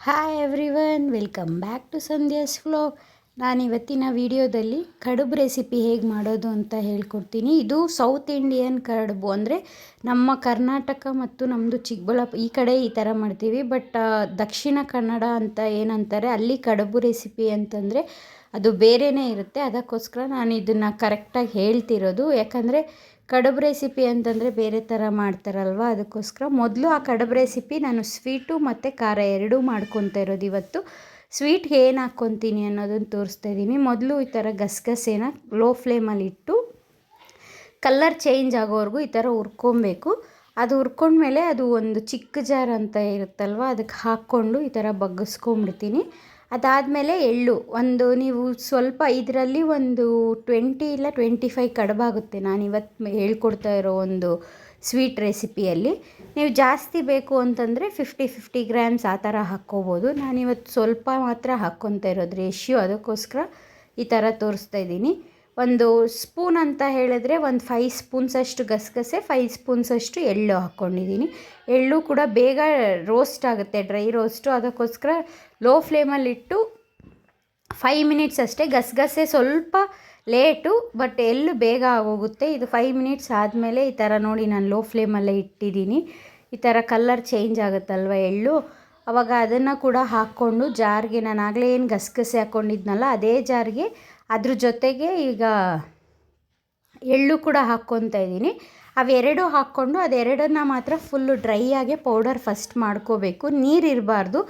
Hi everyone, welcome back to Sandhya's vlog. ನಾನು ಇವತ್ತಿನ ವಿಡಿಯೋದಲ್ಲಿ ಕಡುಬು ರೆಸಿಪಿ ಹೇಗೆ ಮಾಡೋದು ಅಂತ ಹೇಳ್ಕೊಡ್ತೀನಿ. ಇದು ಸೌತ್ ಇಂಡಿಯನ್ ಕಡುಬು, ಅಂದರೆ ನಮ್ಮ ಕರ್ನಾಟಕ ಮತ್ತು ನಮ್ಮದು ಚಿಕ್ಕಬಳ್ಳಾಪುರ ಈ ಕಡೆ ಈ ಥರ ಮಾಡ್ತೀವಿ. ಬಟ್ ದಕ್ಷಿಣ ಕನ್ನಡ ಅಂತ ಏನಂತಾರೆ, ಅಲ್ಲಿ ಕಡುಬು ರೆಸಿಪಿ ಅಂತಂದರೆ ಅದು ಬೇರೆಯೇ ಇರುತ್ತೆ. ಅದಕ್ಕೋಸ್ಕರ ನಾನು ಇದನ್ನು ಕರೆಕ್ಟಾಗಿ ಹೇಳ್ತಿರೋದು, ಯಾಕಂದರೆ ಕಡುಬು ರೆಸಿಪಿ ಅಂತಂದರೆ ಬೇರೆ ಥರ ಮಾಡ್ತಾರಲ್ವ. ಅದಕ್ಕೋಸ್ಕರ ಮೊದಲು ಆ ಕಡುಬು ರೆಸಿಪಿ ನಾನು ಸ್ವೀಟು ಮತ್ತು ಖಾರ ಎರಡೂ ಮಾಡ್ಕೊತಾ ಇರೋದು. ಇವತ್ತು ಸ್ವೀಟ್ಗೆ ಏನು ಹಾಕ್ಕೊತೀನಿ ಅನ್ನೋದನ್ನು ತೋರಿಸ್ತಾ ಇದ್ದೀನಿ. ಮೊದಲು ಈ ಥರ ಗಸಗಸೆನ ಲೋ ಫ್ಲೇಮಲ್ಲಿ ಇಟ್ಟು ಕಲ್ಲರ್ ಚೇಂಜ್ ಆಗೋವರೆಗೂ ಈ ಥರ ಹುರ್ಕೊಬೇಕು. ಅದು ಹುರ್ಕೊಂಡ್ಮೇಲೆ ಅದು ಒಂದು ಚಿಕ್ಕ ಜಾರ್ ಅಂತ ಇರುತ್ತಲ್ವ, ಅದಕ್ಕೆ ಹಾಕ್ಕೊಂಡು ಈ ಥರ ಬಗ್ಗಿಸ್ಕೊಂಬಿಡ್ತೀನಿ. ಅದಾದಮೇಲೆ ಎಳ್ಳು ಒಂದು, ನೀವು ಸ್ವಲ್ಪ ಇದರಲ್ಲಿ ಒಂದು 20 ಇಲ್ಲ 25 ಕಡುಬಾಗುತ್ತೆ ನಾನಿವತ್ತು ಹೇಳ್ಕೊಡ್ತಾ ಇರೋ ಒಂದು ಸ್ವೀಟ್ ರೆಸಿಪಿಯಲ್ಲಿ. ನೀವು ಜಾಸ್ತಿ ಬೇಕು ಅಂತಂದರೆ 50 ಗ್ರಾಮ್ಸ್ ಆ ಥರ ಹಾಕ್ಕೋಬೋದು. ನಾನಿವತ್ತು ಸ್ವಲ್ಪ ಮಾತ್ರ ಹಾಕ್ಕೊತಾ ಇರೋದು ರೇಷ್ಯೋ, ಅದಕ್ಕೋಸ್ಕರ ಈ ಥರ ತೋರಿಸ್ತಾ ಇದ್ದೀನಿ. ಒಂದು ಸ್ಪೂನ್ ಅಂತ ಹೇಳಿದ್ರೆ ಒಂದು 5 ಸ್ಪೂನ್ಸಷ್ಟು ಗಸಗಸೆ, 5 ಸ್ಪೂನ್ಸಷ್ಟು ಎಳ್ಳು ಹಾಕ್ಕೊಂಡಿದ್ದೀನಿ. ಎಳ್ಳು ಕೂಡ ಬೇಗ ರೋಸ್ಟ್ ಆಗುತ್ತೆ, ಡ್ರೈ ರೋಸ್ಟು. ಅದಕ್ಕೋಸ್ಕರ ಲೋ ಫ್ಲೇಮಲ್ಲಿಟ್ಟು 5 ಮಿನಿಟ್ಸ್ ಅಷ್ಟೇ. ಗಸಗಸೆ ಸ್ವಲ್ಪ ಲೇಟು, ಬಟ್ ಎಳ್ಳು ಬೇಗ ಆಗೋಗುತ್ತೆ. ಇದು 5 ಮಿನಿಟ್ಸ್ ಆದಮೇಲೆ ಈ ಥರ ನೋಡಿ, ನಾನು ಲೋ ಫ್ಲೇಮಲ್ಲೇ ಇಟ್ಟಿದ್ದೀನಿ. ಈ ಥರ ಕಲ್ಲರ್ ಚೇಂಜ್ ಆಗುತ್ತಲ್ವ ಎಳ್ಳು, ಆವಾಗ ಅದನ್ನು ಕೂಡ ಹಾಕ್ಕೊಂಡು ಜಾರ್ಗೆ, ನಾನು ಆಗಲೇ ಏನು ಗಸಗಸೆ ಹಾಕ್ಕೊಂಡಿದ್ನಲ್ಲ ಅದೇ ಜಾರ್ಗೆ ಅದ್ರ ಜೊತೆಗೆ ಈಗ ಎಳ್ಳು ಕೂಡ ಹಾಕ್ಕೊತಾ ಇದ್ದೀನಿ. ಅವೆರಡು ಹಾಕ್ಕೊಂಡು ಅದೆರಡನ್ನು ಮಾತ್ರ ಫುಲ್ಲು ಡ್ರೈ ಆಗಿ ಪೌಡರ್ ಫಸ್ಟ್ ಮಾಡ್ಕೋಬೇಕು. ನೀರಿರಬಾರ್ದು,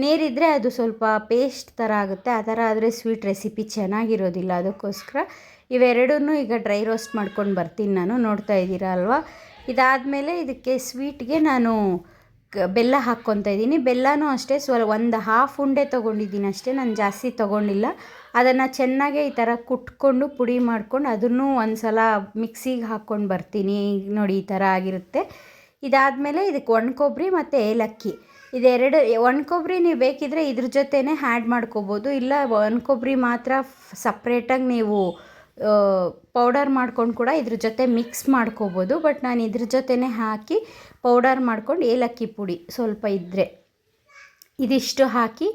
ನೀರಿದ್ದರೆ ಅದು ಸ್ವಲ್ಪ ಪೇಸ್ಟ್ ಥರ ಆಗುತ್ತೆ. ಆ ಥರ ಆದರೆ ಸ್ವೀಟ್ ರೆಸಿಪಿ ಚೆನ್ನಾಗಿರೋದಿಲ್ಲ. ಅದಕ್ಕೋಸ್ಕರ ಇವೆರಡನ್ನೂ ಈಗ ಡ್ರೈ ರೋಸ್ಟ್ ಮಾಡ್ಕೊಂಡು ಬರ್ತೀನಿ ನಾನು, ನೋಡ್ತಾ ಇದ್ದೀರಾ ಅಲ್ವಾ. ಇದಾದಮೇಲೆ ಇದಕ್ಕೆ ಸ್ವೀಟ್ಗೆ ನಾನು ಬೆಲ್ಲ ಹಾಕ್ಕೊತಾ ಇದ್ದೀನಿ. ಬೆಲ್ಲನೂ ಅಷ್ಟೇ ಒಂದು ಹಾಫ್ ಉಂಡೆ ತೊಗೊಂಡಿದ್ದೀನಿ ಅಷ್ಟೇ, ನಾನು ಜಾಸ್ತಿ ತೊಗೊಂಡಿಲ್ಲ. ಅದನ್ನು ಚೆನ್ನಾಗೆ ಈ ಥರ ಕುಟ್ಕೊಂಡು ಪುಡಿ ಮಾಡ್ಕೊಂಡು ಅದನ್ನು ಒಂದು ಸಲ ಮಿಕ್ಸಿಗೆ ಹಾಕ್ಕೊಂಡು ಬರ್ತೀನಿ. ನೋಡಿ ಈ ಥರ ಆಗಿರುತ್ತೆ. ಇದಾದಮೇಲೆ ಇದಕ್ಕೆ ಒಣ ಕೊಬ್ಬರಿ ಮತ್ತು ಏಲಕ್ಕಿ ಇದೆರಡು. ಒಣ ಕೊಬ್ಬರಿ ನೀವು ಬೇಕಿದ್ದರೆ ಇದ್ರ ಜೊತೆನೇ ಆ್ಯಡ್ ಮಾಡ್ಕೋಬೋದು, ಇಲ್ಲ ಒಣ ಕೊಬ್ಬರಿ ಮಾತ್ರ ಸಪ್ರೇಟಾಗಿ ನೀವು ಪೌಡರ್ ಮಾಡ್ಕೊಂಡು ಕೂಡ ಇದ್ರ ಜೊತೆ ಮಿಕ್ಸ್ ಮಾಡ್ಕೋಬೋದು. ಬಟ್ ನಾನು ಇದ್ರ ಜೊತೆನೇ ಹಾಕಿ ಪೌಡರ್ ಮಾಡ್ಕೊಂಡು ಏಲಕ್ಕಿ ಪುಡಿ ಸ್ವಲ್ಪ ಇದ್ದರೆ ಇದಿಷ್ಟು ಹಾಕಿ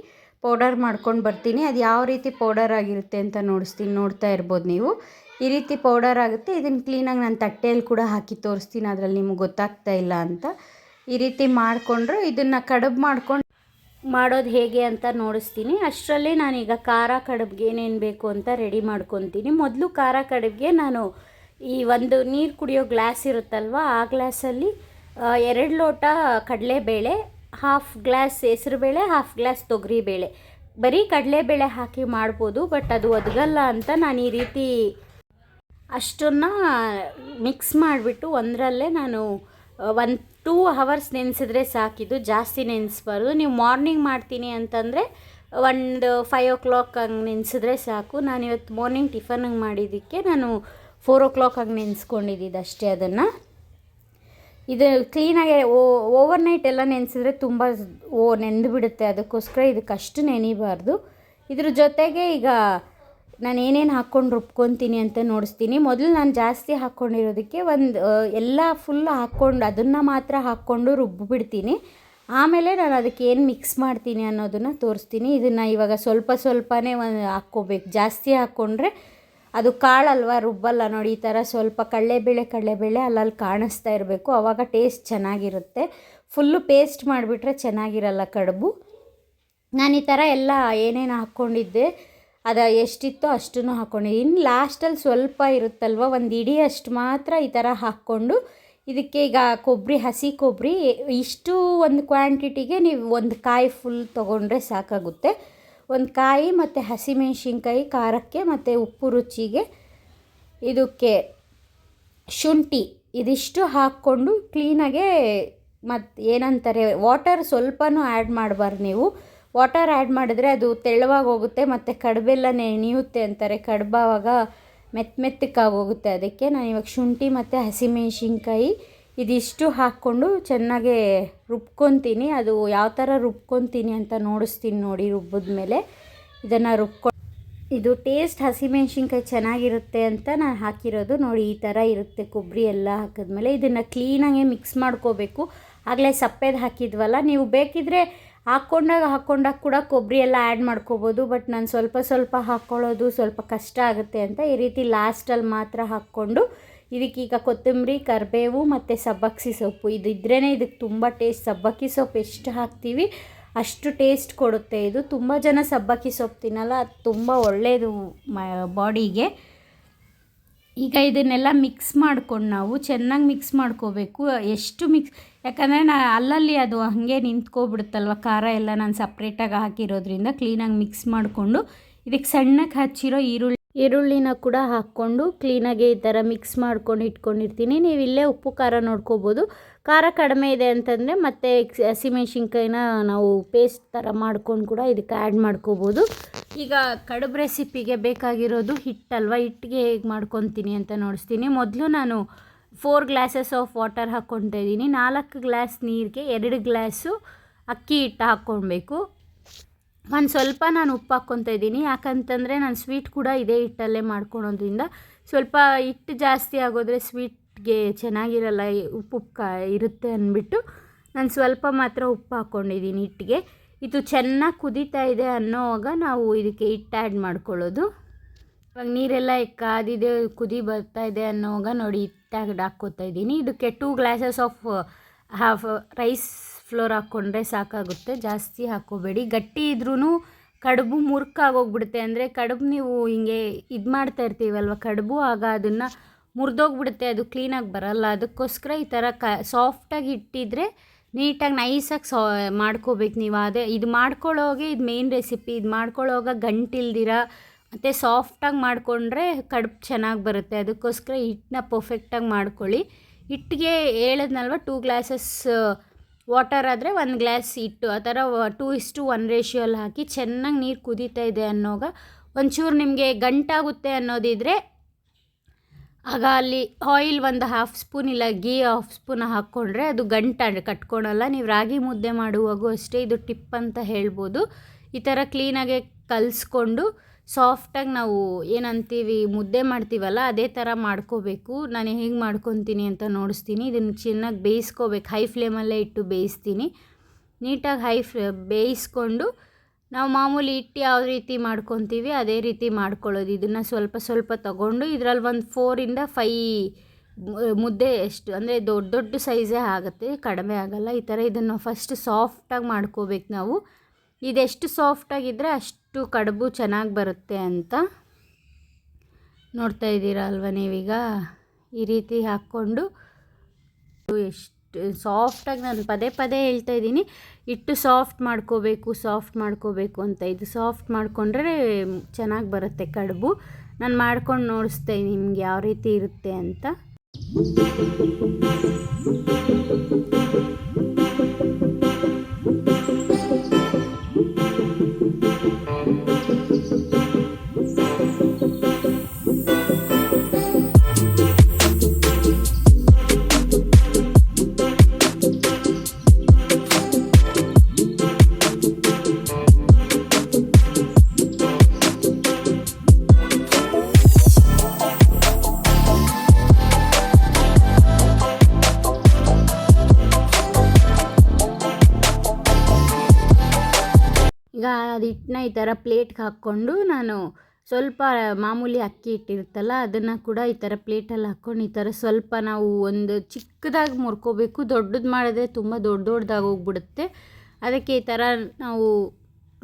ಪೌಡರ್ ಮಾಡ್ಕೊಂಡು ಬರ್ತೀನಿ. ಅದು ಯಾವ ರೀತಿ ಪೌಡರ್ ಆಗಿರುತ್ತೆ ಅಂತ ನೋಡಿಸ್ತೀನಿ, ನೋಡ್ತಾ ಇರ್ಬೋದು ನೀವು. ಈ ರೀತಿ ಪೌಡರ್ ಆಗುತ್ತೆ. ಇದನ್ನು ಕ್ಲೀನಾಗಿ ನಾನು ತಟ್ಟೆಯಲ್ಲಿ ಕೂಡ ಹಾಕಿ ತೋರಿಸ್ತೀನಿ, ಅದರಲ್ಲಿ ನಿಮಗೆ ಗೊತ್ತಾಗ್ತಾ ಇಲ್ಲ ಅಂತ. ಈ ರೀತಿ ಮಾಡಿಕೊಂಡ್ರೆ ಇದನ್ನು ಕಡುಬು ಮಾಡ್ಕೊಂಡು ಮಾಡೋದು ಹೇಗೆ ಅಂತ ನೋಡಿಸ್ತೀನಿ. ಅಷ್ಟರಲ್ಲಿ ನಾನೀಗ ಖಾರ ಕಡುಬಿಗೆ ಏನೇನು ಬೇಕು ಅಂತ ರೆಡಿ ಮಾಡ್ಕೊತೀನಿ. ಮೊದಲು ಖಾರ ಕಡುಬಿಗೆ ನಾನು ಈ ಒಂದು ನೀರು ಕುಡಿಯೋ ಗ್ಲಾಸ್ ಇರುತ್ತಲ್ವ, ಆ ಗ್ಲಾಸಲ್ಲಿ 2 ಲೋಟ ಕಡಲೆಬೇಳೆ, ಹಾಫ್ ಗ್ಲಾಸ್ ಹೆಸರುಬೇಳೆ, ಹಾಫ್ ಗ್ಲಾಸ್ ತೊಗರಿಬೇಳೆ, ಬರೀ ಕಡಲೆಬೇಳೆ ಹಾಕಿ ಮಾಡ್ಬೋದು. ಬಟ್ ಅದು ಒದಗಲ್ಲ ಅಂತ ನಾನು ಈ ರೀತಿ ಅಷ್ಟನ್ನು ಮಿಕ್ಸ್ ಮಾಡಿಬಿಟ್ಟು ಒಂದರಲ್ಲೇ ನಾನು 1-2 ಅವರ್ಸ್ ನೆನೆಸಿದ್ರೆ ಸಾಕಿದು, ಜಾಸ್ತಿ ನೆನೆಸ್ಬಾರ್ದು. ನೀವು ಮಾರ್ನಿಂಗ್ ಮಾಡ್ತೀನಿ ಅಂತಂದರೆ ಒಂದು 5 o'clock ಹಂಗೆ ನೆನೆಸಿದ್ರೆ ಸಾಕು. ನಾನಿವತ್ತು ಮಾರ್ನಿಂಗ್ ಟಿಫನ್ಗೆ ಮಾಡಿದ್ದಕ್ಕೆ ನಾನು 4 o'clock ಹಂಗೆ ನೆನೆಸ್ಕೊಂಡಿದ್ದು ಅಷ್ಟೇ. ಅದನ್ನು ಇದು ಕ್ಲೀನಾಗಿ ಓವರ್ನೈಟ್ ಎಲ್ಲ ನೆನೆಸಿದ್ರೆ ತುಂಬ ನೆಂದು ಬಿಡುತ್ತೆ. ಅದಕ್ಕೋಸ್ಕರ ಇದಕ್ಕಷ್ಟು ನೆನಿಬಾರ್ದು. ಇದ್ರ ಜೊತೆಗೆ ಈಗ ನಾನು ಏನೇನು ಹಾಕ್ಕೊಂಡು ರುಬ್ಕೊತೀನಿ ಅಂತ ನೋಡಿಸ್ತೀನಿ. ಮೊದಲು ನಾನು ಜಾಸ್ತಿ ಹಾಕ್ಕೊಂಡಿರೋದಕ್ಕೆ ಎಲ್ಲ ಫುಲ್ ಹಾಕ್ಕೊಂಡು ಅದನ್ನು ಮಾತ್ರ ಹಾಕ್ಕೊಂಡು ರುಬ್ಬಿಬಿಡ್ತೀನಿ. ಆಮೇಲೆ ನಾನು ಅದಕ್ಕೆ ಏನು ಮಿಕ್ಸ್ ಮಾಡ್ತೀನಿ ಅನ್ನೋದನ್ನು ತೋರಿಸ್ತೀನಿ. ಇದನ್ನು ಇವಾಗ ಸ್ವಲ್ಪನೇ ಹಾಕ್ಕೋಬೇಕು. ಜಾಸ್ತಿ ಹಾಕ್ಕೊಂಡ್ರೆ ಅದು ಕಾಳಲ್ವ, ರುಬ್ಬಲ್ಲ. ನೋಡಿ ಈ ಥರ ಸ್ವಲ್ಪ ಕಡಲೆಬೇಳೆ ಅಲ್ಲಲ್ಲಿ ಕಾಣಿಸ್ತಾ ಇರಬೇಕು, ಆವಾಗ ಟೇಸ್ಟ್ ಚೆನ್ನಾಗಿರುತ್ತೆ. ಫುಲ್ಲು ಪೇಸ್ಟ್ ಮಾಡಿಬಿಟ್ರೆ ಚೆನ್ನಾಗಿರಲ್ಲ ಕಡುಬು. ನಾನು ಈ ಥರ ಎಲ್ಲ ಏನೇನು ಹಾಕ್ಕೊಂಡಿದ್ದೆ ಅದು ಎಷ್ಟಿತ್ತೋ ಅಷ್ಟನ್ನು ಹಾಕ್ಕೊಂಡಿದ್ದೀನಿ. ಲಾಸ್ಟಲ್ಲಿ ಸ್ವಲ್ಪ ಇರುತ್ತಲ್ವ, ಒಂದು ಇಡೀ ಅಷ್ಟು ಮಾತ್ರ ಈ ಥರ ಹಾಕ್ಕೊಂಡು ಇದಕ್ಕೆ ಈಗ ಹಸಿ ಕೊಬ್ಬರಿ ಇಷ್ಟು ಒಂದು ಕ್ವಾಂಟಿಟಿಗೆ ನೀವು ಒಂದು ಕಾಯಿ ಫುಲ್ ತೊಗೊಂಡ್ರೆ ಸಾಕಾಗುತ್ತೆ. ಒಂದು ಕಾಯಿ ಮತ್ತು ಹಸಿಮೆಣ್ಸಿನ್ಕಾಯಿ ಖಾರಕ್ಕೆ ಮತ್ತು ಉಪ್ಪು ರುಚಿಗೆ, ಇದಕ್ಕೆ ಶುಂಠಿ, ಇದಿಷ್ಟು ಹಾಕ್ಕೊಂಡು ಕ್ಲೀನಾಗೆ, ಮತ್ತು ಏನಂತಾರೆ ವಾಟರ್ ಸ್ವಲ್ಪನೂ ಆ್ಯಡ್ ಮಾಡಬಾರ್ದು. ನೀವು ವಾಟರ್ ಆ್ಯಡ್ ಮಾಡಿದ್ರೆ ಅದು ತೆಳುವಾಗಿ ಹೋಗುತ್ತೆ ಮತ್ತು ಕಡುಬೆಲ್ಲ ನೆನೆಯುತ್ತೆ ಅಂತಾರೆ. ಕಡುಬಾವಾಗ ಮೆತ್ತಕ್ಕಾಗೋಗುತ್ತೆ. ಅದಕ್ಕೆ ನಾನು ಇವಾಗ ಶುಂಠಿ ಮತ್ತು ಹಸಿಮೆಣ್ಸಿನ್ಕಾಯಿ ಇದಿಷ್ಟು ಹಾಕ್ಕೊಂಡು ಚೆನ್ನಾಗೆ ರುಬ್ಕೊತೀನಿ. ಅದು ಯಾವ ಥರ ರುಬ್ಕೊತೀನಿ ಅಂತ ನೋಡಿಸ್ತೀನಿ ನೋಡಿ. ರುಬ್ಬಿದ್ಮೇಲೆ ಇದನ್ನು ಇದು ಟೇಸ್ಟ್ ಹಸಿಮೆಣ್ಸಿನ್ಕಾಯಿ ಚೆನ್ನಾಗಿರುತ್ತೆ ಅಂತ ನಾನು ಹಾಕಿರೋದು. ನೋಡಿ ಈ ಥರ ಇರುತ್ತೆ. ಕೊಬ್ಬರಿ ಎಲ್ಲ ಹಾಕಿದ್ಮೇಲೆ ಇದನ್ನು ಕ್ಲೀನಾಗೆ ಮಿಕ್ಸ್ ಮಾಡ್ಕೋಬೇಕು. ಆಗಲೇ ಸಪ್ಪೆದು ಹಾಕಿದ್ವಲ್ಲ, ನೀವು ಬೇಕಿದ್ದರೆ ಹಾಕ್ಕೊಂಡಾಗ ಕೂಡ ಕೊಬ್ಬರಿ ಎಲ್ಲ ಆ್ಯಡ್ ಮಾಡ್ಕೋಬೋದು. ಬಟ್ ನಾನು ಸ್ವಲ್ಪ ಹಾಕ್ಕೊಳ್ಳೋದು ಸ್ವಲ್ಪ ಕಷ್ಟ ಆಗುತ್ತೆ ಅಂತ ಈ ರೀತಿ ಲಾಸ್ಟಲ್ಲಿ ಮಾತ್ರ ಹಾಕ್ಕೊಂಡು ಇದಕ್ಕೀಗ ಕೊತ್ತಂಬರಿ, ಕರಿಬೇವು ಮತ್ತು ಸಬ್ಬಕ್ಕಿ ಸೊಪ್ಪು ಇದಿದ್ರೇ ಇದಕ್ಕೆ ತುಂಬ ಟೇಸ್ಟ್. ಸಬ್ಬಕ್ಕಿ ಸೊಪ್ಪು ಎಷ್ಟು ಹಾಕ್ತೀವಿ ಅಷ್ಟು ಟೇಸ್ಟ್ ಕೊಡುತ್ತೆ. ಇದು ತುಂಬ ಜನ ಸಬ್ಬಕ್ಕಿ ಸೊಪ್ಪು ತಿನ್ನಲ್ಲ, ಅದು ತುಂಬ ಒಳ್ಳೆಯದು ಬಾಡಿಗೆ. ಈಗ ಇದನ್ನೆಲ್ಲ ಮಿಕ್ಸ್ ಮಾಡ್ಕೊಂಡು ನಾವು ಚೆನ್ನಾಗಿ ಮಿಕ್ಸ್ ಮಾಡ್ಕೋಬೇಕು. ಎಷ್ಟು ಯಾಕಂದರೆ ಅಲ್ಲಲ್ಲಿ ಅದು ಹಾಗೆ ನಿಂತ್ಕೊಬಿಡುತ್ತಲ್ವ ಖಾರ ಎಲ್ಲ ನಾನು ಸಪ್ರೇಟಾಗಿ ಹಾಕಿರೋದ್ರಿಂದ ಕ್ಲೀನಾಗಿ ಮಿಕ್ಸ್ ಮಾಡಿಕೊಂಡು ಇದಕ್ಕೆ ಸಣ್ಣಕ್ಕೆ ಹಚ್ಚಿರೋ ಈರುಳ್ಳಿನ ಕೂಡ ಹಾಕ್ಕೊಂಡು ಕ್ಲೀನಾಗಿ ಈ ಥರ ಮಿಕ್ಸ್ ಮಾಡ್ಕೊಂಡು ಇಟ್ಕೊಂಡಿರ್ತೀನಿ. ನೀವು ಇಲ್ಲೇ ಉಪ್ಪು ಖಾರ ನೋಡ್ಕೋಬೋದು. ಖಾರ ಕಡಿಮೆ ಇದೆ ಅಂತಂದರೆ ಮತ್ತೆ ಹಸಿಮೆಣ್ಸಿನ್ಕಾಯಿನ ನಾವು ಪೇಸ್ಟ್ ಥರ ಮಾಡ್ಕೊಂಡು ಕೂಡ ಇದಕ್ಕೆ ಆ್ಯಡ್ ಮಾಡ್ಕೋಬೋದು. ಈಗ ಕಡುಬು ರೆಸಿಪಿಗೆ ಬೇಕಾಗಿರೋದು ಹಿಟ್ಟಲ್ವ, ಹಿಟ್ಟಿಗೆ ಹೇಗೆ ಮಾಡ್ಕೊತೀನಿ ಅಂತ ನೋಡಿಸ್ತೀನಿ. ಮೊದಲು ನಾನು 4 ಗ್ಲಾಸಸ್ ಆಫ್ ವಾಟರ್ ಹಾಕ್ಕೊತಾ ಇದ್ದೀನಿ. 4 ಗ್ಲಾಸ್ ನೀರಿಗೆ 2 ಗ್ಲಾಸು ಅಕ್ಕಿ ಹಿಟ್ಟು ಹಾಕ್ಕೊಳ್ಬೇಕು. ಒಂದು ಸ್ವಲ್ಪ ನಾನು ಉಪ್ಪು ಹಾಕ್ಕೊತಾ ಇದ್ದೀನಿ, ಯಾಕಂತಂದರೆ ನಾನು ಸ್ವೀಟ್ ಕೂಡ ಇದೇ ಹಿಟ್ಟಲ್ಲೇ ಮಾಡ್ಕೊಳೋದ್ರಿಂದ ಸ್ವಲ್ಪ ಹಿಟ್ಟು ಜಾಸ್ತಿ ಆಗೋದ್ರೆ ಸ್ವೀಟ್ಗೆ ಚೆನ್ನಾಗಿರಲ್ಲ, ಉಪ್ಪು ಇರುತ್ತೆ ಅಂದ್ಬಿಟ್ಟು ನಾನು ಸ್ವಲ್ಪ ಮಾತ್ರ ಉಪ್ಪು ಹಾಕ್ಕೊಂಡಿದ್ದೀನಿ ಹಿಟ್ಟಿಗೆ. ಇದು ಚೆನ್ನಾಗಿ ಕುದೀತಾ ಇದೆ ಅನ್ನೋವಾಗ ನಾವು ಇದಕ್ಕೆ ಹಿಟ್ಟು ಆ್ಯಡ್ ಮಾಡ್ಕೊಳ್ಳೋದು. ಇವಾಗ ನೀರೆಲ್ಲ ಕಾದಿದೆ, ಕುದಿ ಬರ್ತಾ ಇದೆ ಅನ್ನೋವಾಗ ನೋಡಿ ಹಿಟ್ಟು ಹಾಕ್ಕೋತಾ ಇದ್ದೀನಿ. ಇದಕ್ಕೆ 2 glasses of half rice flour ಹಾಕ್ಕೊಂಡ್ರೆ ಸಾಕಾಗುತ್ತೆ, ಜಾಸ್ತಿ ಹಾಕ್ಕೋಬೇಡಿ. ಗಟ್ಟಿ ಇದ್ರೂ ಕಡುಬು ಮುರುಕಾಗೋಗ್ಬಿಡುತ್ತೆ. ಅಂದರೆ ಕಡುಬು ನೀವು ಹಿಂಗೆ ಇದು ಮಾಡ್ತಾ ಇರ್ತೀವಲ್ವ ಕಡುಬು, ಆಗ ಅದನ್ನು ಮುರಿದೋಗ್ಬಿಡುತ್ತೆ, ಅದು ಕ್ಲೀನಾಗಿ ಬರಲ್ಲ. ಅದಕ್ಕೋಸ್ಕರ ಈ ಥರ ಸಾಫ್ಟಾಗಿ ಇಟ್ಟಿದ್ರೆ ನೀಟಾಗಿ ನೈಸಾಗಿ ಮಾಡ್ಕೋಬೇಕು ನೀವು. ಇದು ಮಾಡ್ಕೊಳ್ಳೋಗೆ ಇದು ಮೇನ್ ರೆಸಿಪಿ. ಇದು ಮಾಡ್ಕೊಳ್ಳೋವಾಗ ಗಂಟಿಲ್ದಿರ ಮತ್ತು ಸಾಫ್ಟಾಗಿ ಮಾಡಿಕೊಂಡ್ರೆ ಕಡುಬು ಚೆನ್ನಾಗಿ ಬರುತ್ತೆ. ಅದಕ್ಕೋಸ್ಕರ ಹಿಟ್ಟನ್ನ ಪರ್ಫೆಕ್ಟಾಗಿ ಮಾಡ್ಕೊಳ್ಳಿ. ಹಿಟ್ಟಿಗೆ ಹೇಳಿದ್ನಲ್ವ 2 ಗ್ಲಾಸಸ್ ವಾಟರ್ ಆದರೆ 1 ಗ್ಲಾಸ್ ಹಿಟ್ಟು, ಆ ಥರ 2:1 ರೇಷಿಯೋಲ್ಲಿ ಹಾಕಿ ಚೆನ್ನಾಗಿ ನೀರು ಕುದೀತಾ ಇದೆ ಅನ್ನೋವಾಗ ಒಂಚೂರು ನಿಮಗೆ ಗಂಟಾಗುತ್ತೆ ಅನ್ನೋದಿದ್ರೆ ಆಗ ಅಲ್ಲಿ ಆಯಿಲ್ ಒಂದು 1/2 ಸ್ಪೂನ್ ಇಲ್ಲ ಗೀ 1/2 ಸ್ಪೂನ್ ಹಾಕ್ಕೊಂಡ್ರೆ ಅದು ಕಟ್ಕೊಳಲ್ಲ. ನೀವು ರಾಗಿ ಮುದ್ದೆ ಮಾಡುವಾಗೂ ಅಷ್ಟೇ, ಇದು ಟಿಪ್ ಅಂತ ಹೇಳ್ಬೋದು. ಈ ಥರ ಕ್ಲೀನಾಗೆ ಕಲಿಸ್ಕೊಂಡು ಸಾಫ್ಟಾಗಿ ನಾವು ಏನಂತೀವಿ ಮುದ್ದೆ ಮಾಡ್ತೀವಲ್ಲ ಅದೇ ಥರ ಮಾಡ್ಕೋಬೇಕು. ನಾನು ಹೇಗೆ ಮಾಡ್ಕೊತೀನಿ ಅಂತ ನೋಡಿಸ್ತೀನಿ. ಇದನ್ನು ಚೆನ್ನಾಗಿ ಬೇಯಿಸ್ಕೋಬೇಕು, ಹೈ ಫ್ಲೇಮಲ್ಲೇ ಇಟ್ಟು ಬೇಯಿಸ್ತೀನಿ. ನೀಟಾಗಿ ಬೇಯಿಸ್ಕೊಂಡು ನಾವು ಮಾಮೂಲಿ ಹಿಟ್ಟು ಯಾವ ರೀತಿ ಮಾಡ್ಕೊತೀವಿ ಅದೇ ರೀತಿ ಮಾಡ್ಕೊಳ್ಳೋದು. ಇದನ್ನು ಸ್ವಲ್ಪ ತೊಗೊಂಡು ಇದರಲ್ಲಿ ಒಂದು 4 ಇಂದ 5 ಮುದ್ದೆ ಎಷ್ಟು ಅಂದರೆ ದೊಡ್ಡ ಸೈಜೇ ಆಗುತ್ತೆ, ಕಡಿಮೆ ಆಗೋಲ್ಲ. ಈ ಥರ ಇದನ್ನು ಫಸ್ಟ್ ಸಾಫ್ಟಾಗಿ ಮಾಡ್ಕೋಬೇಕು ನಾವು. ಇದೆಷ್ಟು ಸಾಫ್ಟಾಗಿದ್ದರೆ ಅಷ್ಟು ಕಡುಬು ಚೆನ್ನಾಗಿ ಬರುತ್ತೆ ಅಂತ ನೋಡ್ತಾ ಇದ್ದೀರಾ ಅಲ್ವ ನೀವೀಗ. ಈ ರೀತಿ ಹಾಕ್ಕೊಂಡು ಎಷ್ಟು ಸಾಫ್ಟಾಗಿ ನಾನು ಪದೇ ಹೇಳ್ತಾ ಇದ್ದೀನಿ, ಹಿಟ್ಟು ಸಾಫ್ಟ್ ಮಾಡ್ಕೋಬೇಕು ಅಂತ. ಇದು ಸಾಫ್ಟ್ ಮಾಡಿಕೊಂಡ್ರೆ ಚೆನ್ನಾಗಿ ಬರುತ್ತೆ ಕಡುಬು. ನಾನು ಮಾಡ್ಕೊಂಡು ನೋಡಿಸ್ತಾ ಇದ್ದೀನಿ ನಿಮ್ಗೆ ಯಾವ ರೀತಿ ಇರುತ್ತೆ ಅಂತ. ಈಗ ಅದು ಹಿಟ್ಟನ್ನ ಈ ಥರ ಪ್ಲೇಟ್ಗೆ ಹಾಕ್ಕೊಂಡು ನಾನು ಸ್ವಲ್ಪ ಮಾಮೂಲಿ ಅಕ್ಕಿ ಹಿಟ್ಟಿರುತ್ತಲ್ಲ ಅದನ್ನು ಕೂಡ ಈ ಥರ ಪ್ಲೇಟಲ್ಲಿ ಹಾಕ್ಕೊಂಡು ಈ ಥರ ಸ್ವಲ್ಪ ನಾವು ಒಂದು ಚಿಕ್ಕದಾಗಿ ಮುರ್ಕೋಬೇಕು. ದೊಡ್ಡದು ಮಾಡಿದ್ರೆ ತುಂಬ ದೊಡ್ಡದಾಗಿ ಹೋಗ್ಬಿಡುತ್ತೆ. ಅದಕ್ಕೆ ಈ ಥರ ನಾವು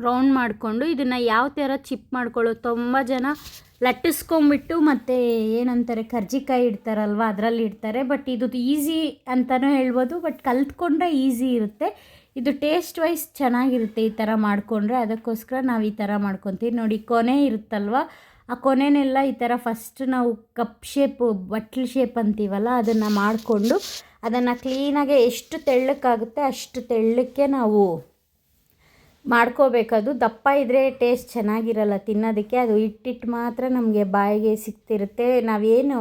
ರೌಂಡ್ ಮಾಡಿಕೊಂಡು ಇದನ್ನು ಯಾವ ಥರ ಚಿಪ್ ಮಾಡ್ಕೊಳ್ಳೋದು. ತುಂಬ ಜನ ಲಟ್ಟಿಸ್ಕೊಂಬಿಟ್ಟು ಮತ್ತು ಏನಂತಾರೆ ಕರ್ಜಿಕಾಯಿ ಇಡ್ತಾರಲ್ವ ಅದರಲ್ಲಿ ಇಡ್ತಾರೆ. ಬಟ್ ಇದು ಈಸಿ ಅಂತಲೂ ಹೇಳ್ಬೋದು, ಬಟ್ ಕಲ್ತ್ಕೊಂಡ್ರೆ ಈಸಿ ಇರುತ್ತೆ. ಇದು ಟೇಸ್ಟ್ ವೈಸ್ ಚೆನ್ನಾಗಿರುತ್ತೆ ಈ ಥರ ಮಾಡಿಕೊಂಡ್ರೆ. ಅದಕ್ಕೋಸ್ಕರ ನಾವು ಈ ಥರ ಮಾಡ್ಕೊತೀವಿ. ನೋಡಿ ಕೊನೆ ಇರುತ್ತಲ್ವ, ಆ ಕೊನೆನೆಲ್ಲ ಈ ಥರ ಫಸ್ಟ್ ನಾವು ಕಪ್ ಶೇಪು ಬಟ್ಲು ಶೇಪ್ ಅಂತೀವಲ್ಲ ಅದನ್ನು ಮಾಡಿಕೊಂಡು ಅದನ್ನು ಕ್ಲೀನಾಗೆ ಎಷ್ಟು ತೆಳ್ಳಕ್ಕಾಗುತ್ತೆ ಅಷ್ಟು ತೆಳ್ಳಕ್ಕೆ ನಾವು ಮಾಡ್ಕೋಬೇಕದು. ದಪ್ಪ ಇದ್ದರೆ ಟೇಸ್ಟ್ ಚೆನ್ನಾಗಿರಲ್ಲ ತಿನ್ನೋದಕ್ಕೆ. ಅದು ಹಿಟ್ಟಿಟ್ಟು ಮಾತ್ರ ನಮಗೆ ಬಾಯಿಗೆ ಸಿಗ್ತಿರುತ್ತೆ. ನಾವೇನು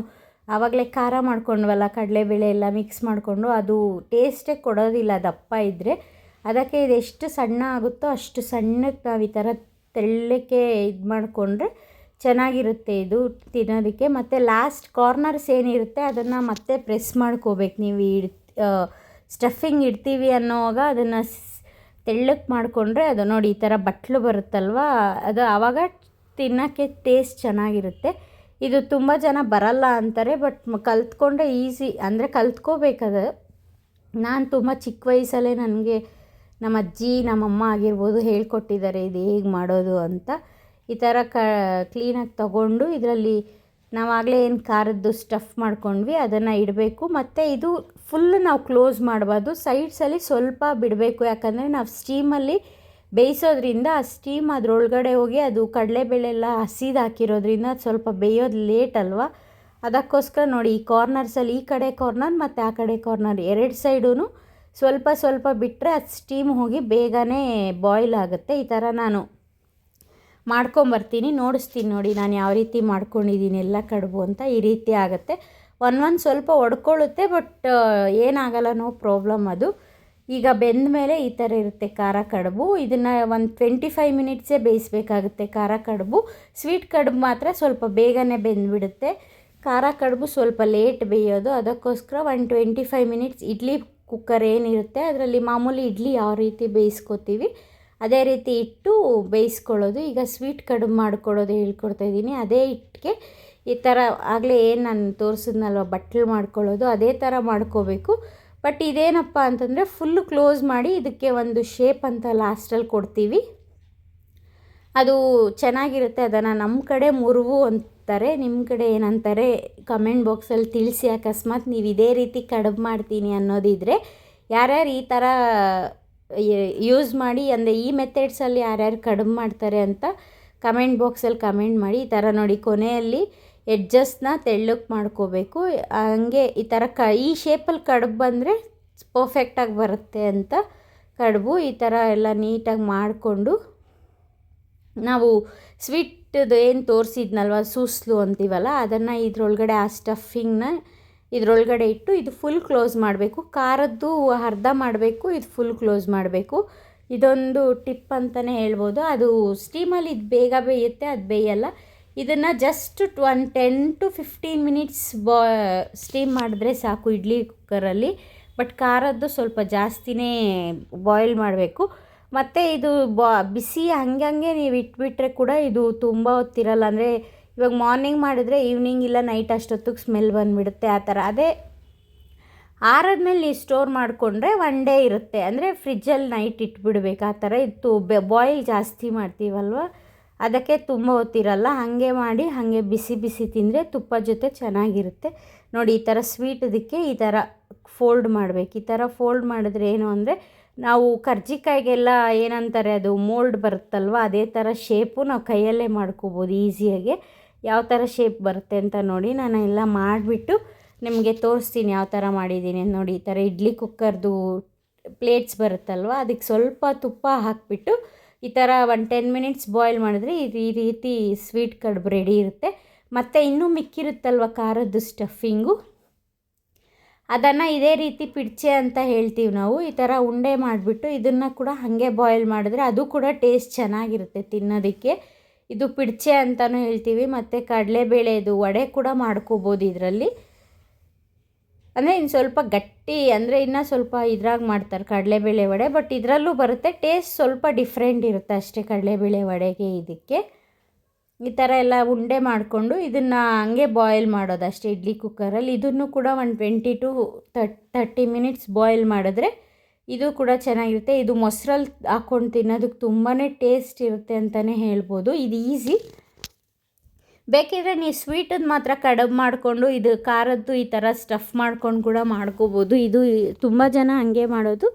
ಆವಾಗಲೇ ಖಾರ ಮಾಡ್ಕೊಂಡ್ವಲ್ಲ ಕಡಲೆಬೇಳೆ ಎಲ್ಲ ಮಿಕ್ಸ್ ಮಾಡಿಕೊಂಡು ಅದು ಟೇಸ್ಟೇ ಕೊಡೋದಿಲ್ಲ ದಪ್ಪ ಇದ್ದರೆ. ಅದಕ್ಕೆ ಇದೆಷ್ಟು ಸಣ್ಣ ಆಗುತ್ತೋ ಅಷ್ಟು ಸಣ್ಣಕ್ಕೆ ನಾವು ಈ ಥರ ತೆಳ್ಳಕ್ಕೆ ಇದು ಮಾಡಿಕೊಂಡ್ರೆ ಚೆನ್ನಾಗಿರುತ್ತೆ ಇದು ತಿನ್ನೋದಕ್ಕೆ. ಮತ್ತು ಲಾಸ್ಟ್ ಕಾರ್ನರ್ಸ್ ಏನಿರುತ್ತೆ ಅದನ್ನು ಮತ್ತೆ ಪ್ರೆಸ್ ಮಾಡ್ಕೋಬೇಕು. ನೀವು ಸ್ಟಫಿಂಗ್ ಇಡ್ತೀವಿ ಅನ್ನೋವಾಗ ಅದನ್ನು ತೆಳ್ಳಕ್ಕೆ ಮಾಡಿಕೊಂಡ್ರೆ ಅದು ನೋಡಿ ಈ ಥರ ಬಟ್ಲು ಬರುತ್ತಲ್ವ, ಅದು ಆವಾಗ ತಿನ್ನೋಕ್ಕೆ ಟೇಸ್ಟ್ ಚೆನ್ನಾಗಿರುತ್ತೆ. ಇದು ತುಂಬ ಜನ ಬರಲ್ಲ ಅಂತಾರೆ, ಬಟ್ ಕಲ್ತ್ಕೊಂಡ್ರೆ ಈಸಿ, ಅಂದರೆ ಕಲ್ತ್ಕೋಬೇಕದು. ನಾನು ತುಂಬ ಚಿಕ್ಕ ವಯಸ್ಸಲ್ಲೇ ನನಗೆ ನಮ್ಮ ಅಜ್ಜಿ ನಮ್ಮಮ್ಮ ಆಗಿರ್ಬೋದು ಹೇಳ್ಕೊಟ್ಟಿದ್ದಾರೆ ಇದು ಹೇಗೆ ಮಾಡೋದು ಅಂತ. ಈ ಥರ ಕ್ಲೀನಾಗಿ ತೊಗೊಂಡು ಇದರಲ್ಲಿ ನಾವಾಗಲೇ ಏನು ಖಾರದ್ದು ಸ್ಟಫ್ ಮಾಡ್ಕೊಂಡ್ವಿ ಅದನ್ನು ಇಡಬೇಕು. ಮತ್ತು ಇದು ಫುಲ್ ನಾವು ಕ್ಲೋಸ್ ಮಾಡಬಾರ್ದು, ಸೈಡ್ಸಲ್ಲಿ ಸ್ವಲ್ಪ ಬಿಡಬೇಕು. ಯಾಕಂದರೆ ನಾವು ಸ್ಟೀಮಲ್ಲಿ ಬೇಯಿಸೋದ್ರಿಂದ ಆ ಸ್ಟೀಮ್ ಅದರೊಳಗಡೆ ಹೋಗಿ ಅದು ಕಡಲೆಬೇಳೆ ಎಲ್ಲ ಹಸಿದು ಹಾಕಿರೋದ್ರಿಂದ ಅದು ಸ್ವಲ್ಪ ಬೇಯೋದು ಲೇಟ್ ಅಲ್ವಾ. ಅದಕ್ಕೋಸ್ಕರ ನೋಡಿ ಈ ಕಾರ್ನರ್ಸಲ್ಲಿ ಈ ಕಡೆ ಕಾರ್ನರ್ ಮತ್ತು ಆ ಕಡೆ ಕಾರ್ನರ್ ಎರಡು ಸೈಡೂ ಸ್ವಲ್ಪ ಸ್ವಲ್ಪ ಬಿಟ್ಟರೆ ಅದು ಸ್ಟೀಮ್ ಹೋಗಿ ಬೇಗನೆ ಬಾಯ್ಲ್ ಆಗುತ್ತೆ. ಈ ಥರ ನಾನು ಮಾಡ್ಕೊಂಬರ್ತೀನಿ, ನೋಡಿಸ್ತೀನಿ ನೋಡಿ ನಾನು ಯಾವ ರೀತಿ ಮಾಡ್ಕೊಂಡಿದ್ದೀನಿ ಎಲ್ಲ ಕಡುಬು ಅಂತ. ಈ ರೀತಿ ಆಗುತ್ತೆ. ಒಂದು ಸ್ವಲ್ಪ ಒಡ್ಕೊಳ್ಳುತ್ತೆ, ಬಟ್ ಏನಾಗಲ್ಲ, ನೋ ಪ್ರಾಬ್ಲಮ್ ಅದು. ಈಗ ಬೆಂದ ಮೇಲೆ ಈ ಥರ ಇರುತ್ತೆ ಖಾರ ಕಡುಬು. ಇದನ್ನು ಒಂದು 25 ಮಿನಿಟ್ಸೇ ಬೇಯಿಸಬೇಕಾಗುತ್ತೆ ಖಾರ ಕಡುಬು. ಸ್ವೀಟ್ ಕಡುಬು ಮಾತ್ರ ಸ್ವಲ್ಪ ಬೇಗನೆ ಬೆಂದುಬಿಡುತ್ತೆ. ಖಾರ ಕಡುಬು ಸ್ವಲ್ಪ ಲೇಟ್ ಬೇಯೋದು, ಅದಕ್ಕೋಸ್ಕರ 25 ಮಿನಿಟ್ಸ್ ಇಡ್ಲಿ ಕುಕ್ಕರ್ ಏನಿರುತ್ತೆ ಅದರಲ್ಲಿ ಮಾಮೂಲಿ ಇಡ್ಲಿ ಯಾವ ರೀತಿ ಬೇಯಿಸ್ಕೊತೀವಿ ಅದೇ ರೀತಿ ಇಟ್ಟು ಬೇಯಿಸ್ಕೊಳ್ಳೋದು. ಈಗ ಸ್ವೀಟ್ ಕಡುಬು ಮಾಡ್ಕೊಳ್ಳೋದು ಹೇಳ್ಕೊಡ್ತಾಯಿದ್ದೀನಿ. ಅದೇ ಹಿಟ್ಟಿಗೆ ಈ ಥರ ಆಗಲೇ ಏನು ನಾನು ತೋರಿಸಿದ್ನಲ್ವ ಬಟ್ಲು ಮಾಡ್ಕೊಳ್ಳೋದು ಅದೇ ಥರ ಮಾಡ್ಕೋಬೇಕು. ಬಟ್ ಇದೇನಪ್ಪ ಅಂತಂದರೆ ಫುಲ್ಲು ಕ್ಲೋಸ್ ಮಾಡಿ ಇದಕ್ಕೆ ಒಂದು ಶೇಪ್ ಅಂತ ಲಾಸ್ಟಲ್ಲಿ ಕೊಡ್ತೀವಿ, ಅದು ಚೆನ್ನಾಗಿರುತ್ತೆ. ಅದನ್ನು ನಮ್ಮ ಕಡೆ ಮುರುವು ಅಂತಾರೆ, ನಿಮ್ಮ ಕಡೆ ಏನಂತಾರೆ ಕಮೆಂಟ್ ಬಾಕ್ಸಲ್ಲಿ ತಿಳಿಸಿ. ಅಕಸ್ಮಾತ್ ನೀವು ಇದೇ ರೀತಿ ಕಡುಬು ಮಾಡ್ತೀನಿ ಅನ್ನೋದಿದ್ರೆ, ಯಾರ್ಯಾರು ಈ ಥರ ಯೂಸ್ ಮಾಡಿ ಅಂದರೆ ಈ ಮೆಥಡ್ಸಲ್ಲಿ ಯಾರ್ಯಾರು ಕಡುಬು ಮಾಡ್ತಾರೆ ಅಂತ ಕಮೆಂಟ್ ಬಾಕ್ಸಲ್ಲಿ ಕಮೆಂಟ್ ಮಾಡಿ. ಈ ಥರ ನೋಡಿ ಕೊನೆಯಲ್ಲಿ ಎಡ್ಜಸ್ನ ತೆಳ್ಳಕ್ಕೆ ಮಾಡ್ಕೋಬೇಕು. ಹಂಗೆ ಈ ಥರ ಈ ಶೇಪಲ್ಲಿ ಕಡುಬು ಬಂದರೆ ಪರ್ಫೆಕ್ಟಾಗಿ ಬರುತ್ತೆ ಅಂತ ಕಡುಬು. ಈ ಥರ ಎಲ್ಲ ನೀಟಾಗಿ ಮಾಡಿಕೊಂಡು ನಾವು ಸ್ವೀಟ್ದು ಏನು ತೋರಿಸಿದ್ನಲ್ವ ಸೂಸ್ಲು ಅಂತೀವಲ್ಲ ಅದನ್ನು ಇದ್ರೊಳಗಡೆ ಆ ಸ್ಟಫಿಂಗ್ನ ಇದ್ರೊಳಗಡೆ ಇಟ್ಟು ಇದು ಫುಲ್ ಕ್ಲೋಸ್ ಮಾಡಬೇಕು. ಖಾರದ್ದು ಅರ್ಧ ಮಾಡಬೇಕು, ಇದು ಫುಲ್ ಕ್ಲೋಸ್ ಮಾಡಬೇಕು. ಇದೊಂದು ಟಿಪ್ ಅಂತಲೇ ಹೇಳ್ಬೋದು. ಅದು ಸ್ಟೀಮಲ್ಲಿ ಇದು ಬೇಗ ಬೇಯುತ್ತೆ, ಅದು ಬೇಯಲ್ಲ. ಇದನ್ನು ಜಸ್ಟ್ 10 to 15 ಮಿನಿಟ್ಸ್ ಸ್ಟೀಮ್ ಮಾಡಿದ್ರೆ ಸಾಕು ಇಡ್ಲಿ ಕುಕ್ಕರಲ್ಲಿ. ಬಟ್ ಖಾರದ್ದು ಸ್ವಲ್ಪ ಜಾಸ್ತಿನೇ ಬಾಯ್ಲ್ ಮಾಡಬೇಕು. ಮತ್ತು ಇದು ಬಿಸಿ ಹಂಗೆ ನೀವು ಇಟ್ಬಿಟ್ರೆ ಕೂಡ ಇದು ತುಂಬ ಹೊತ್ತಿರಲ್ಲ. ಅಂದರೆ ಇವಾಗ ಮಾರ್ನಿಂಗ್ ಮಾಡಿದರೆ ಈವ್ನಿಂಗ್ ಇಲ್ಲ ನೈಟ್ ಅಷ್ಟೊತ್ತಿಗೆ ಸ್ಮೆಲ್ ಬಂದುಬಿಡುತ್ತೆ ಆ ಥರ. ಅದೇ ಆರಾದ್ಮೇಲೆ ನೀವು ಸ್ಟೋರ್ ಮಾಡಿಕೊಂಡ್ರೆ 1 ಡೇ ಇರುತ್ತೆ. ಅಂದರೆ ಫ್ರಿಜ್ಜಲ್ಲಿ ನೈಟ್ ಇಟ್ಬಿಡ್ಬೇಕು ಆ ಥರ. ಇದು ಬಾಯ್ಲ್ ಜಾಸ್ತಿ ಮಾಡ್ತೀವಲ್ವ ಅದಕ್ಕೆ ತುಂಬ ಹೊತ್ತಿರಲ್ಲ. ಹಾಗೆ ಮಾಡಿ ಹಾಗೆ ಬಿಸಿ ಬಿಸಿ ತಿಂದರೆ ತುಪ್ಪದ ಜೊತೆ ಚೆನ್ನಾಗಿರುತ್ತೆ. ನೋಡಿ ಈ ಥರ ಸ್ವೀಟ್ ಇದಕ್ಕೆ ಈ ಥರ ಫೋಲ್ಡ್ ಮಾಡಬೇಕು. ಈ ಥರ ಫೋಲ್ಡ್ ಮಾಡಿದ್ರೆ ಏನು ಅಂದರೆ ನಾವು ಕರ್ಜಿಕಾಯಿಗೆಲ್ಲ ಏನಂತಾರೆ ಅದು ಮೋಲ್ಡ್ ಬರುತ್ತಲ್ವ ಅದೇ ಥರ ಶೇಪು ನಾವು ಕೈಯಲ್ಲೇ ಮಾಡ್ಕೋಬೋದು ಈಸಿಯಾಗಿ. ಯಾವ ಥರ ಶೇಪ್ ಬರುತ್ತೆ ಅಂತ ನೋಡಿ ನಾನು ಎಲ್ಲ ಮಾಡಿಬಿಟ್ಟು ನಿಮಗೆ ತೋರಿಸ್ತೀನಿ ಯಾವ ಥರ ಮಾಡಿದ್ದೀನಿ. ನೋಡಿ ಈ ಥರ ಇಡ್ಲಿ ಕುಕ್ಕರ್ದು ಪ್ಲೇಟ್ಸ್ ಬರುತ್ತಲ್ವ ಅದಕ್ಕೆ ಸ್ವಲ್ಪ ತುಪ್ಪ ಹಾಕಿಬಿಟ್ಟು ಈ ಥರ 10 ಮಿನಿಟ್ಸ್ ಬಾಯ್ಲ್ ಮಾಡಿದ್ರೆ ಈ ರೀತಿ ಸ್ವೀಟ್ ಕಡುಬು ರೆಡಿ ಇರುತ್ತೆ. ಮತ್ತು ಇನ್ನೂ ಮಿಕ್ಕಿರುತ್ತಲ್ವ ಖಾರದ್ದು ಸ್ಟಫಿಂಗು ಅದನ್ನು ಇದೇ ರೀತಿ ಪಿಡ್ಚೆ ಅಂತ ಹೇಳ್ತೀವಿ ನಾವು. ಈ ಥರ ಉಂಡೆ ಮಾಡಿಬಿಟ್ಟು ಇದನ್ನು ಕೂಡ ಹಾಗೆ ಬಾಯ್ಲ್ ಮಾಡಿದ್ರೆ ಅದು ಕೂಡ ಟೇಸ್ಟ್ ಚೆನ್ನಾಗಿರುತ್ತೆ ತಿನ್ನೋದಕ್ಕೆ. ಇದು ಪಿಡ್ಚೆ ಅಂತಲೂ ಹೇಳ್ತೀವಿ. ಮತ್ತು ಕಡಲೆಬೇಳೆದು ವಡೆ ಕೂಡ ಮಾಡ್ಕೋಬೋದು ಇದರಲ್ಲಿ. ಅಂದರೆ ಇನ್ನು ಸ್ವಲ್ಪ ಗಟ್ಟಿ ಅಂದರೆ ಇನ್ನೂ ಸ್ವಲ್ಪ ಇದ್ರಾಗ ಮಾಡ್ತಾರೆ ಕಡಲೆಬೇಳೆ ವಡೆ. ಬಟ್ ಇದರಲ್ಲೂ ಬರುತ್ತೆ, ಟೇಸ್ಟ್ ಸ್ವಲ್ಪ ಡಿಫ್ರೆಂಟ್ ಇರುತ್ತೆ ಅಷ್ಟೇ ಕಡಲೆಬೇಳೆ ವಡೆಗೆ ಇದಕ್ಕೆ. ಈ ಥರ ಎಲ್ಲ ಉಂಡೆ ಮಾಡಿಕೊಂಡು ಇದನ್ನು ಹಂಗೆ ಬಾಯ್ಲ್ ಮಾಡೋದು ಅಷ್ಟೇ ಇಡ್ಲಿ ಕುಕ್ಕರಲ್ಲಿ. ಇದನ್ನು ಕೂಡ 20 to 30 ಮಿನಿಟ್ಸ್ ಬಾಯ್ಲ್ ಮಾಡಿದ್ರೆ ಇದು ಕೂಡ ಚೆನ್ನಾಗಿರುತ್ತೆ. ಇದು ಮೊಸರಲ್ಲಿ ಹಾಕ್ಕೊಂಡು ತಿನ್ನೋದಕ್ಕೆ ತುಂಬಾ ಟೇಸ್ಟ್ ಇರುತ್ತೆ ಅಂತಲೇ ಹೇಳ್ಬೋದು. ಇದು ಈಸಿ. ಬೇಕಿದ್ರೆ ನೀವು ಸ್ವೀಟದ್ದು ಮಾತ್ರ ಕಡುಬು ಮಾಡಿಕೊಂಡು ಇದು ಖಾರದ್ದು ಈ ಥರ ಸ್ಟಫ್ ಮಾಡ್ಕೊಂಡು ಕೂಡ ಮಾಡ್ಕೋಬೋದು. ಇದು ತುಂಬ ಜನ ಹಾಗೆ ಮಾಡೋದು.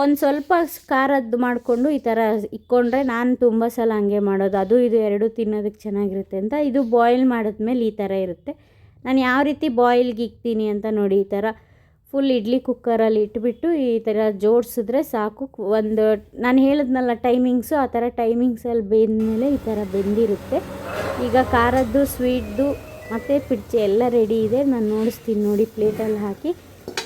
ಒಂದು ಸ್ವಲ್ಪ ಖಾರದ್ದು ಮಾಡಿಕೊಂಡು ಈ ಥರ ಇಕ್ಕೊಂಡ್ರೆ ನಾನು ತುಂಬ ಸಲ ಹಾಗೆ ಮಾಡೋದು. ಅದು ಇದು ಎರಡು ತಿನ್ನೋದಕ್ಕೆ ಚೆನ್ನಾಗಿರುತ್ತೆ ಅಂತ. ಇದು ಬಾಯ್ಲ್ ಮಾಡಿದ್ಮೇಲೆ ಈ ಥರ ಇರುತ್ತೆ. ನಾನು ಯಾವ ರೀತಿ ಬಾಯ್ಲ್ಗೆ ಇಕ್ತೀನಿ ಅಂತ ನೋಡಿ. ಈ ಥರ ಫುಲ್ ಇಡ್ಲಿ ಕುಕ್ಕರಲ್ಲಿ ಇಟ್ಬಿಟ್ಟು ಈ ಥರ ಜೋಡಿಸಿದ್ರೆ ಸಾಕು. ಒಂದು ನಾನು ಹೇಳಿದ್ನಲ್ಲ ಟೈಮಿಂಗ್ಸು ಆ ಥರ ಟೈಮಿಂಗ್ಸಲ್ಲಿ ಬೆಂದಮೇಲೆ ಈ ಥರ ಬೆಂದಿರುತ್ತೆ. ಈಗ ಖಾರದ್ದು ಸ್ವೀಟ್ದು ಮತ್ತು ಪಿಡ್ಚೆ ಎಲ್ಲ ರೆಡಿ ಇದೆ. ನಾನು ನೋಡಿಸ್ತೀನಿ ನೋಡಿ ಪ್ಲೇಟಲ್ಲಿ ಹಾಕಿ.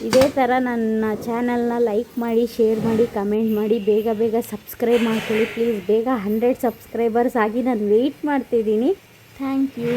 ಇದೇ ಥರ ನನ್ನ ಚಾನಲ್ನ ಲೈಕ್ ಮಾಡಿ, ಶೇರ್ ಮಾಡಿ, ಕಮೆಂಟ್ ಮಾಡಿ, ಬೇಗ ಬೇಗ ಸಬ್ಸ್ಕ್ರೈಬ್ ಮಾಡ್ಕೊಳ್ಳಿ ಪ್ಲೀಸ್. ಬೇಗ 100 ಸಬ್ಸ್ಕ್ರೈಬರ್ಸ್ ಆಗಿ ನಾನು ವೆಯ್ಟ್ ಮಾಡ್ತಿದ್ದೀನಿ. Thank you.